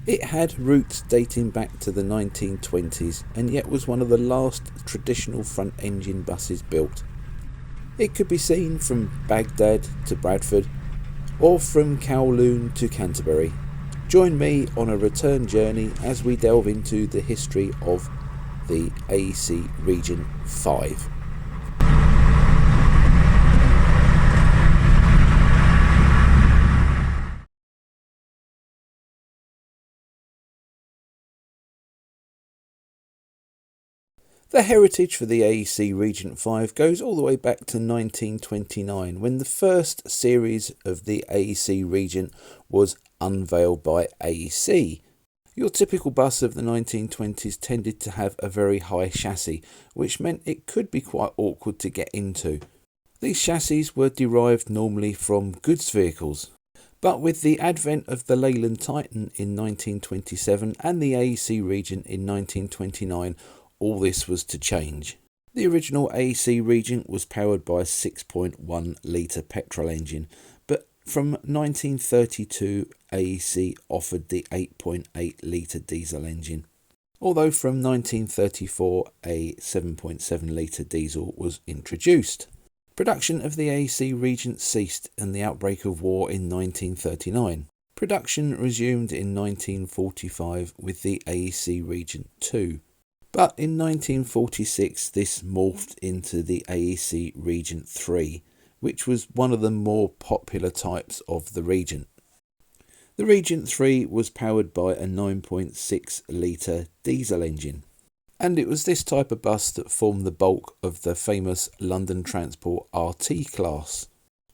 It had roots dating back to the 1920s and yet was one of the last traditional front engine buses built. It could be seen from Baghdad to Bradford or from Kowloon to Canterbury. Join me on a return journey as we delve into the history of the AEC Regent V. The heritage for the AEC Regent V goes all the way back to 1929, when the first series of the AEC Regent was unveiled by AEC. Your typical bus of the 1920s tended to have a very high chassis, which meant it could be quite awkward to get into. These chassis were derived normally from goods vehicles. But with the advent of the Leyland Titan in 1927 and the AEC Regent in 1929, all this was to change. The original AEC Regent was powered by a 6.1 litre petrol engine, but from 1932 AEC offered the 8.8 litre diesel engine, although from 1934 a 7.7 litre diesel was introduced. Production of the AEC Regent ceased in the outbreak of war in 1939. Production resumed in 1945 with the AEC Regent II. But in 1946 this morphed into the AEC Regent III, which was one of the more popular types of the Regent. The Regent III was powered by a 9.6 litre diesel engine, and it was this type of bus that formed the bulk of the famous London Transport RT class,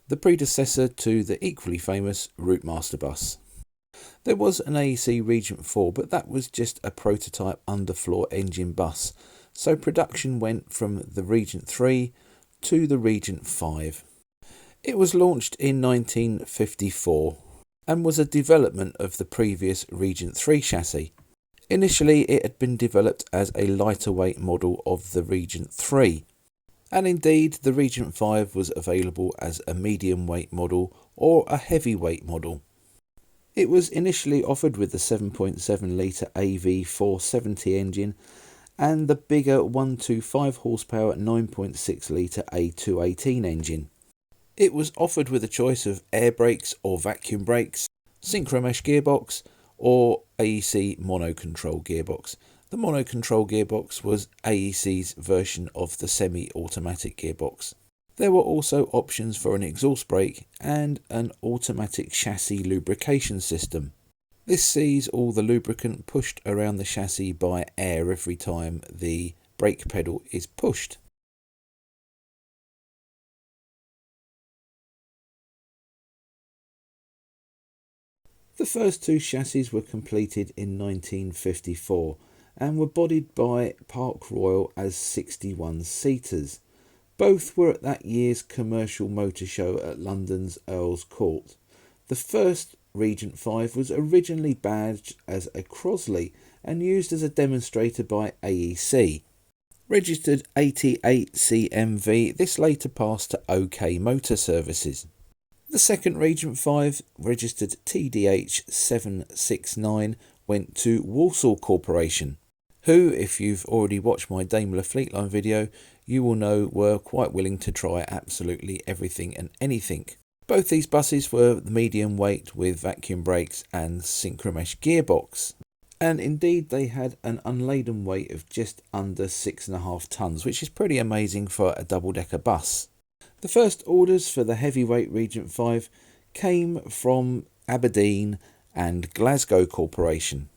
the predecessor to the equally famous Routemaster bus. There was an AEC Regent 4, but that was just a prototype underfloor engine bus, so production went from the Regent 3 to the Regent 5. It was launched in 1954 and was a development of the previous Regent 3 chassis. Initially it had been developed as a lighter weight model of the Regent 3, and indeed the Regent 5 was available as a medium weight model or a heavyweight model. It was initially offered with the 7.7 litre AV470 engine and the bigger 125 horsepower 9.6 litre A218 engine. It was offered with a choice of air brakes or vacuum brakes, synchromesh gearbox or AEC monocontrol gearbox. The monocontrol gearbox was AEC's version of the semi-automatic gearbox. There were also options for an exhaust brake and an automatic chassis lubrication system. This sees all the lubricant pushed around the chassis by air every time the brake pedal is pushed. The first two chassis were completed in 1954 and were bodied by Park Royal as 61-seaters. Both were at that year's commercial motor show at London's Earl's Court. The first Regent 5 was originally badged as a Crosley and used as a demonstrator by AEC. Registered 88 CMV, this later passed to OK Motor Services. The second Regent 5, registered TDH 769, went to Walsall Corporation, who, if you've already watched my Daimler Fleetline video, you will know were quite willing to try absolutely everything and anything. Both these buses were medium weight with vacuum brakes and synchromesh gearbox, and indeed they had an unladen weight of just under 6.5 tonnes, which is pretty amazing for a double-decker bus. The first orders for the heavyweight Regent 5 came from Aberdeen and Glasgow Corporation,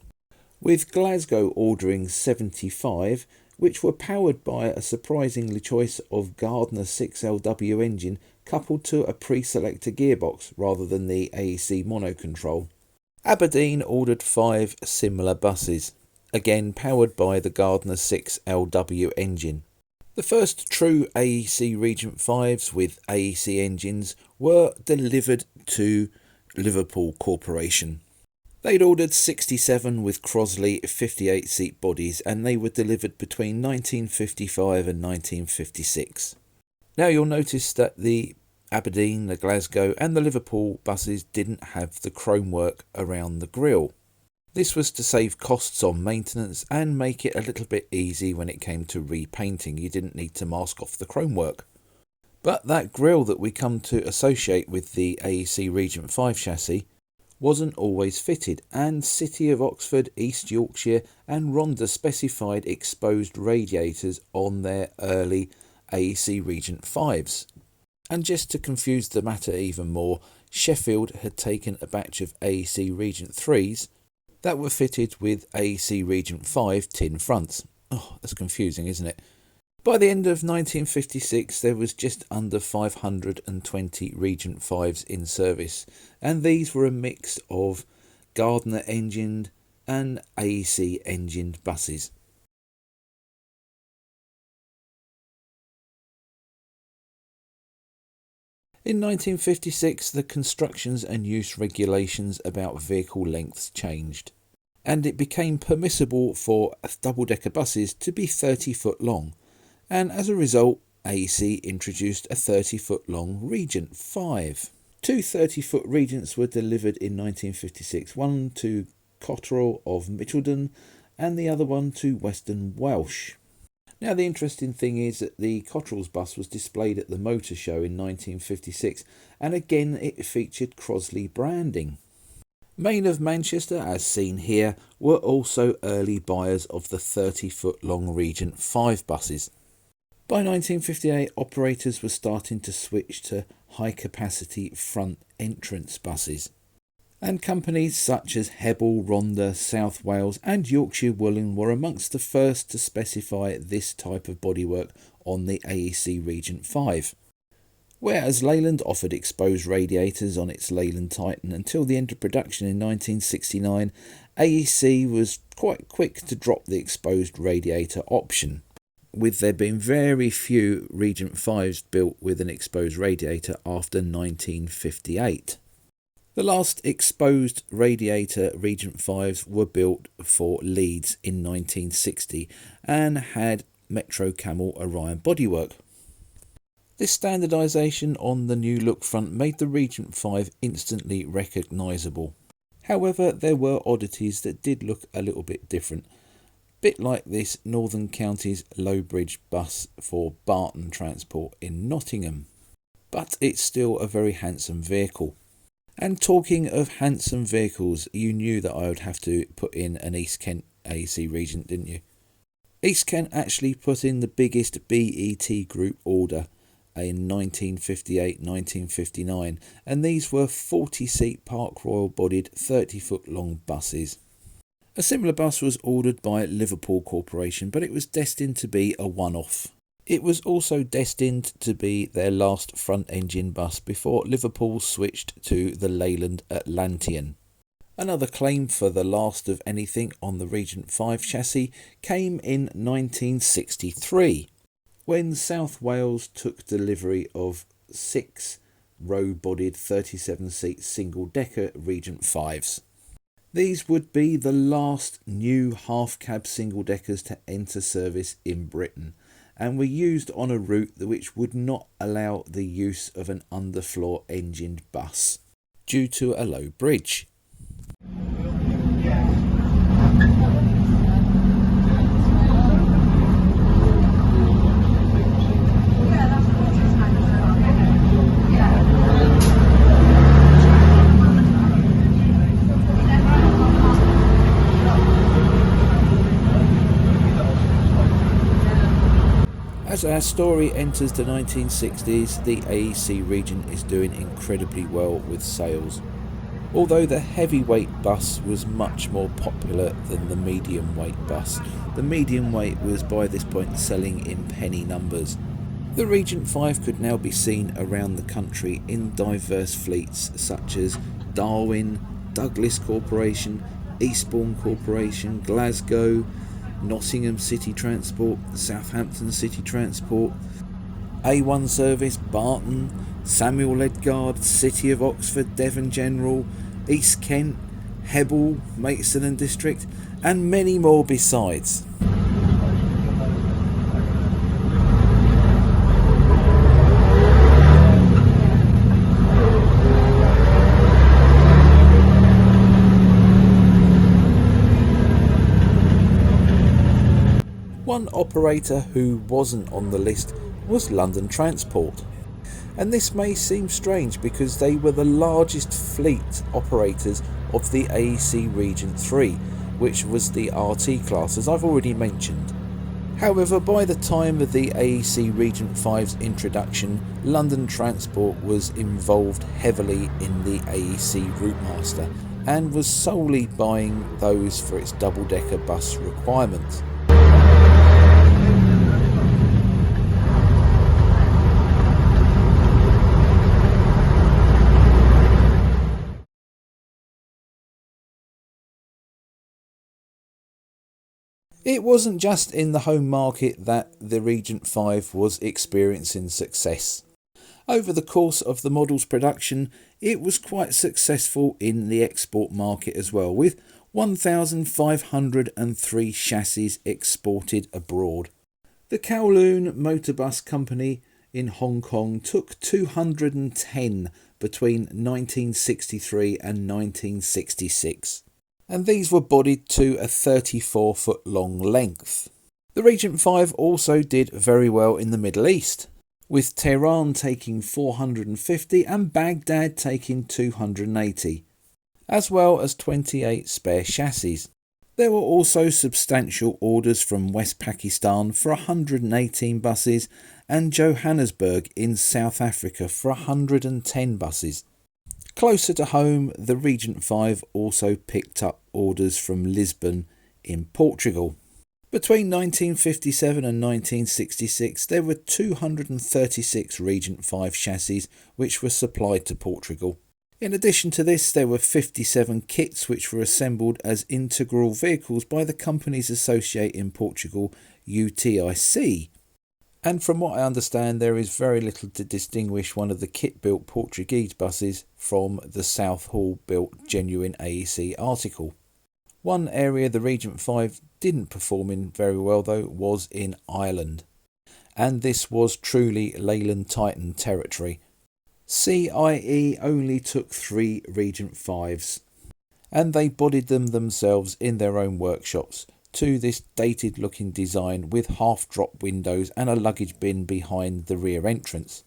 with Glasgow ordering 75, which were powered by a surprisingly choice of Gardner 6LW engine coupled to a pre-selector gearbox rather than the AEC monocontrol. Aberdeen ordered 5 similar buses, again powered by the Gardner 6LW engine. The first true AEC Regent Vs with AEC engines were delivered to Liverpool Corporation. They'd ordered 67 with Crosley 58-seat bodies, and they were delivered between 1955 and 1956. Now you'll notice that the Aberdeen, the Glasgow and the Liverpool buses didn't have the chrome work around the grille. This was to save costs on maintenance and make it a little bit easy when it came to repainting. You didn't need to mask off the chrome work. But that grille that we come to associate with the AEC Regent V chassis wasn't always fitted, and City of Oxford, East Yorkshire and Rhondda specified exposed radiators on their early AEC Regent Vs. And just to confuse the matter even more, Sheffield had taken a batch of AEC Regent 3s that were fitted with AEC Regent V tin fronts. Oh, that's confusing, isn't it? By the end of 1956, there was just under 520 Regent Vs in service, and these were a mix of Gardner engined and AEC engined buses. In 1956, the constructions and use regulations about vehicle lengths changed, and it became permissible for double-decker buses to be 30 foot long, and as a result, AEC introduced a 30-foot long Regent 5. Two 30-foot Regents were delivered in 1956, one to Cotterell of Michelden and the other one to Western Welsh. Now the interesting thing is that the Cotterell's bus was displayed at the Motor Show in 1956, and again it featured Crosley branding. Main of Manchester, as seen here, were also early buyers of the 30-foot long Regent 5 buses. By 1958, operators were starting to switch to high-capacity front entrance buses, and companies such as Hebble, Rhondda, South Wales and Yorkshire Woolen were amongst the first to specify this type of bodywork on the AEC Regent 5. Whereas Leyland offered exposed radiators on its Leyland Titan until the end of production in 1969, AEC was quite quick to drop the exposed radiator option, with there being very few Regent 5s built with an exposed radiator after 1958. The last exposed radiator Regent 5s were built for Leeds in 1960 and had Metro Camel Orion bodywork. This standardisation on the new look front made the Regent 5 instantly recognisable. However, there were oddities that did look a little bit different. Bit like this Northern Counties Lowbridge bus for Barton Transport in Nottingham. But it's still a very handsome vehicle. And talking of handsome vehicles, you knew that I would have to put in an East Kent AEC Regent, didn't you? East Kent actually put in the biggest BET group order in 1958-1959, and these were 40-seat Park Royal bodied 30-foot long buses. A similar bus was ordered by Liverpool Corporation, but it was destined to be a one-off. It was also destined to be their last front-engine bus before Liverpool switched to the Leyland Atlantean. Another claim for the last of anything on the Regent V chassis came in 1963, when South Wales took delivery of 6 row-bodied 37-seat single-decker Regent Vs. These would be the last new half-cab single-deckers to enter service in Britain, and were used on a route which would not allow the use of an underfloor engined bus due to a low bridge. As our story enters the 1960s, the AEC Regent is doing incredibly well with sales. Although the heavyweight bus was much more popular than the medium weight bus, the medium weight was by this point selling in penny numbers. The Regent V could now be seen around the country in diverse fleets such as Darwin, Douglas Corporation, Eastbourne Corporation, Glasgow, Nottingham City Transport, Southampton City Transport, A1 Service, Barton, Samuel Ledgard, City of Oxford, Devon General, East Kent, Hebble, Maidstone and District, and many more besides. One operator who wasn't on the list was London Transport. And this may seem strange because they were the largest fleet operators of the AEC Regent V, which was the RT class, as I've already mentioned. However, by the time of the AEC Regent V's introduction, London Transport was involved heavily in the AEC Routemaster and was solely buying those for its double-decker bus requirements. It wasn't just in the home market that the Regent V was experiencing success. Over the course of the model's production, it was quite successful in the export market as well, with 1,503 chassis exported abroad. The Kowloon Motor Bus Company in Hong Kong took 210 between 1963 and 1966. And these were bodied to a 34-foot long length. The Regent V also did very well in the Middle East, with Tehran taking 450 and Baghdad taking 280, as well as 28 spare chassis. There were also substantial orders from West Pakistan for 118 buses and Johannesburg in South Africa for 110 buses. Closer to home, the Regent V also picked up orders from Lisbon in Portugal. Between 1957 and 1966, there were 236 Regent V chassis which were supplied to Portugal. In addition to this, there were 57 kits which were assembled as integral vehicles by the company's associate in Portugal, UTIC. And from what I understand, there is very little to distinguish one of the kit-built Portuguese buses from the South Hall-built genuine AEC article. One area the Regent V didn't perform in very well, though, was in Ireland. And this was truly Leyland Titan territory. CIE only took 3 Regent Vs, and they bodied them themselves in their own workshops, to this dated looking design with half drop windows and a luggage bin behind the rear entrance.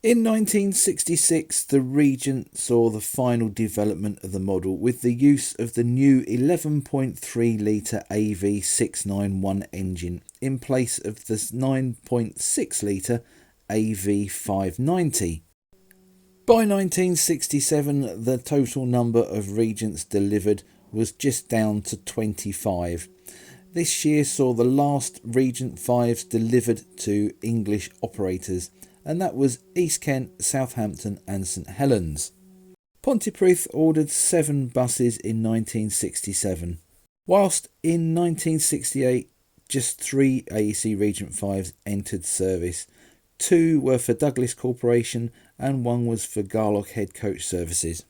In 1966, the Regent saw the final development of the model with the use of the new 11.3 litre AV691 engine in place of the 9.6 litre AV590. By 1967, the total number of Regents delivered was just down to 25. This year saw the last Regent 5s delivered to English operators, and that was East Kent, Southampton and St Helens. Pontypridd ordered 7 buses in 1967, whilst in 1968 just 3 AEC Regent 5s entered service. 2 were for Douglas Corporation and 1 was for Garlock Head Coach Services.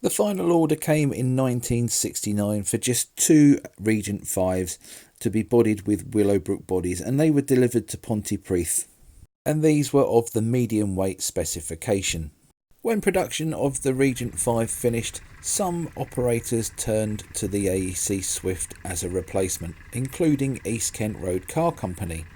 The final order came in 1969 for just 2 Regent 5s to be bodied with Willowbrook bodies, and they were delivered to Pontypridd, and these were of the medium weight specification. When production of the Regent V finished, some operators turned to the AEC Swift as a replacement, including East Kent Road Car Company.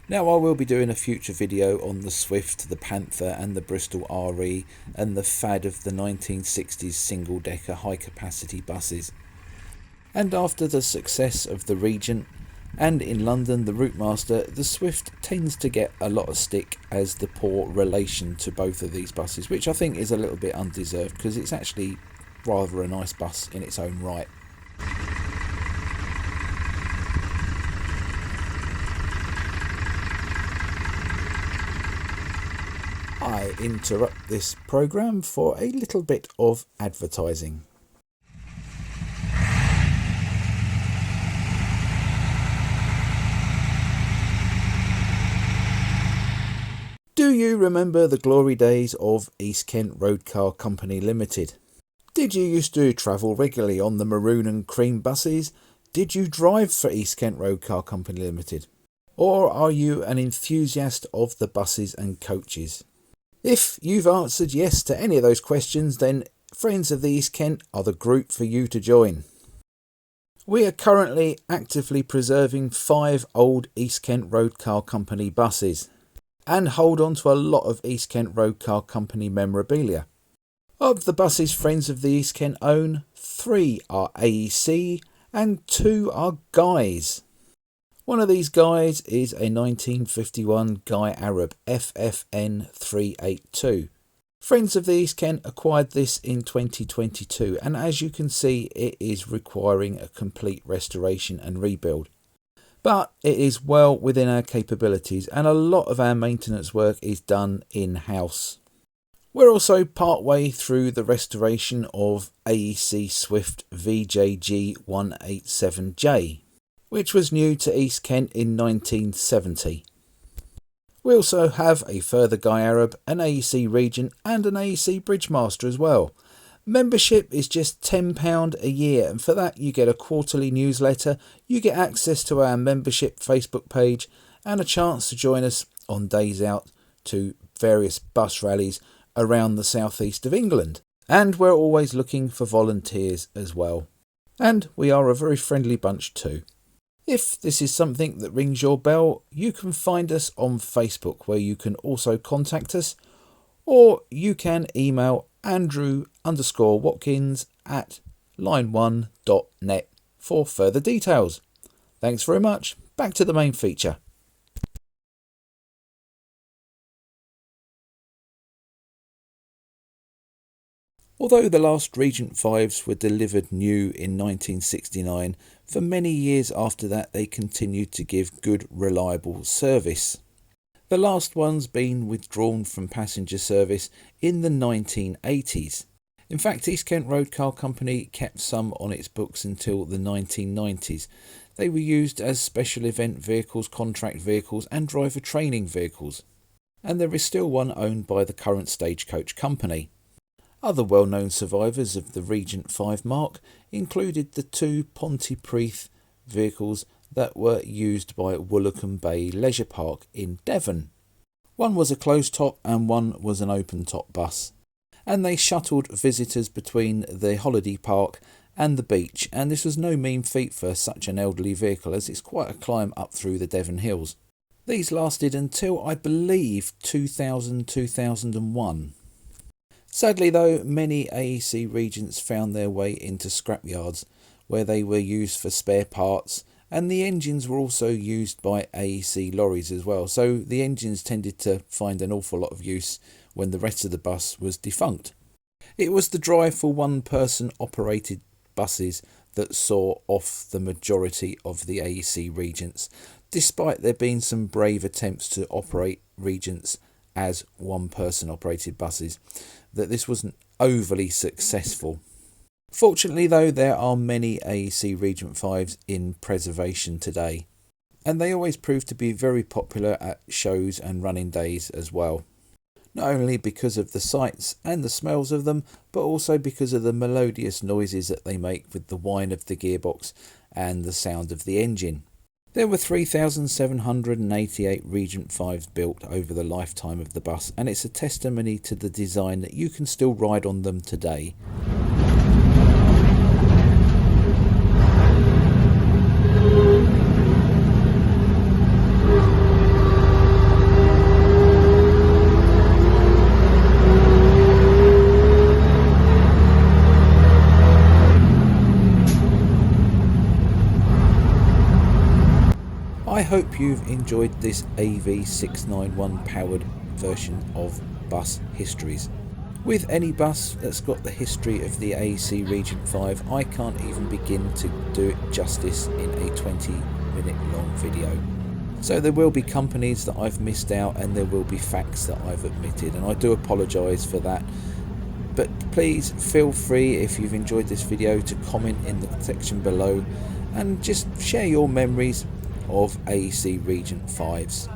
Now I will be doing a future video on the Swift, the Panther and the Bristol RE and the fad of the 1960s single-decker high-capacity buses. And after the success of the Regent And in London, the Routemaster, the Swift tends to get a lot of stick as the poor relation to both of these buses, which I think is a little bit undeserved because it's actually rather a nice bus in its own right. I interrupt this programme for a little bit of advertising. Do you remember the glory days of East Kent Road Car Company Limited? Did you used to travel regularly on the maroon and cream buses? Did you drive for East Kent Road Car Company Limited? Or are you an enthusiast of the buses and coaches? If you've answered yes to any of those questions, then Friends of the East Kent are the group for you to join. We are currently actively preserving 5 old East Kent Road Car Company buses and hold on to a lot of East Kent Road Car Company memorabilia. Of the buses Friends of the East Kent own, 3 are AEC and 2 are Guys. One of these Guys is a 1951 Guy Arab FFN 382. Friends of the East Kent acquired this in 2022, and as you can see, it is requiring a complete restoration and rebuild. But it is well within our capabilities, and a lot of our maintenance work is done in-house. We're also partway through the restoration of AEC Swift VJG 187J, which was new to East Kent in 1970. We also have a further Guy Arab, an AEC Regent and an AEC Bridgemaster as well. Membership is just £10 a year, and for that you get a quarterly newsletter, you get access to our membership Facebook page and a chance to join us on days out to various bus rallies around the southeast of England. And we're always looking for volunteers as well. And we are a very friendly bunch too. If this is something that rings your bell, you can find us on Facebook, where you can also contact us, or you can email andrew_watkins@line1.net for further details. Thanks very much. Back to the main feature. Although the last Regent Vs were delivered new in 1969, for many years after that they continued to give good, reliable service. The last one's been withdrawn from passenger service in the 1980s. In fact, East Kent Road Car Company kept some on its books until the 1990s. They were used as special event vehicles, contract vehicles and driver training vehicles. And there is still one owned by the current Stagecoach Company. Other well-known survivors of the Regent V mark included the 2 Pontypridd vehicles that were used by Woolacombe Bay Leisure Park in Devon. One was a closed-top and one was an open-top bus, and they shuttled visitors between the holiday park and the beach, and this was no mean feat for such an elderly vehicle, as it's quite a climb up through the Devon Hills. These lasted until, I believe, 2000-2001. Sadly though, many AEC Regents found their way into scrapyards, where they were used for spare parts, and the engines were also used by AEC lorries as well, so the engines tended to find an awful lot of use when the rest of the bus was defunct. It was the drive for one-person operated buses that saw off the majority of the AEC Regents, despite there being some brave attempts to operate Regents as one-person operated buses, that this wasn't overly successful. Fortunately though, there are many AEC Regent Vs in preservation today, and they always prove to be very popular at shows and running days as well. Not only because of the sights and the smells of them, but also because of the melodious noises that they make with the whine of the gearbox and the sound of the engine. There were 3,788 Regent Vs built over the lifetime of the bus, and it's a testimony to the design that you can still ride on them today. I hope you've enjoyed this AV691 powered version of Bus Histories. With any bus that's got the history of the AEC Regent V, I can't even begin to do it justice in a 20-minute long video. So there will be companies that I've missed out, and there will be facts that I've omitted, and I do apologise for that. But please feel free, if you've enjoyed this video, to comment in the section below and just share your memories of AEC Regent Vs.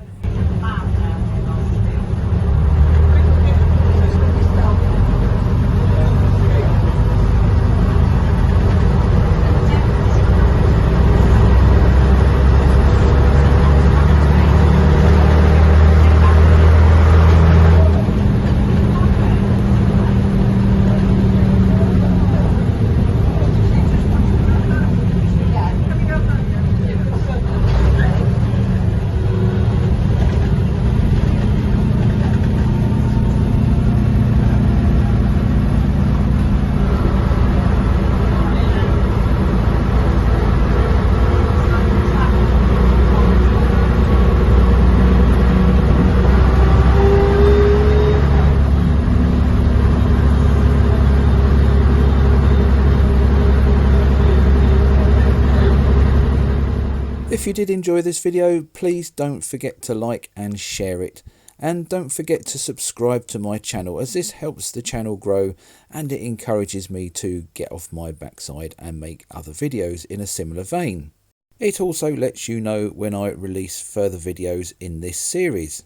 If you did enjoy this video, please don't forget to like and share it, and don't forget to subscribe to my channel, as this helps the channel grow and it encourages me to get off my backside and make other videos in a similar vein. It also lets you know when I release further videos in this series.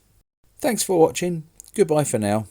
Thanks for watching. Goodbye for now.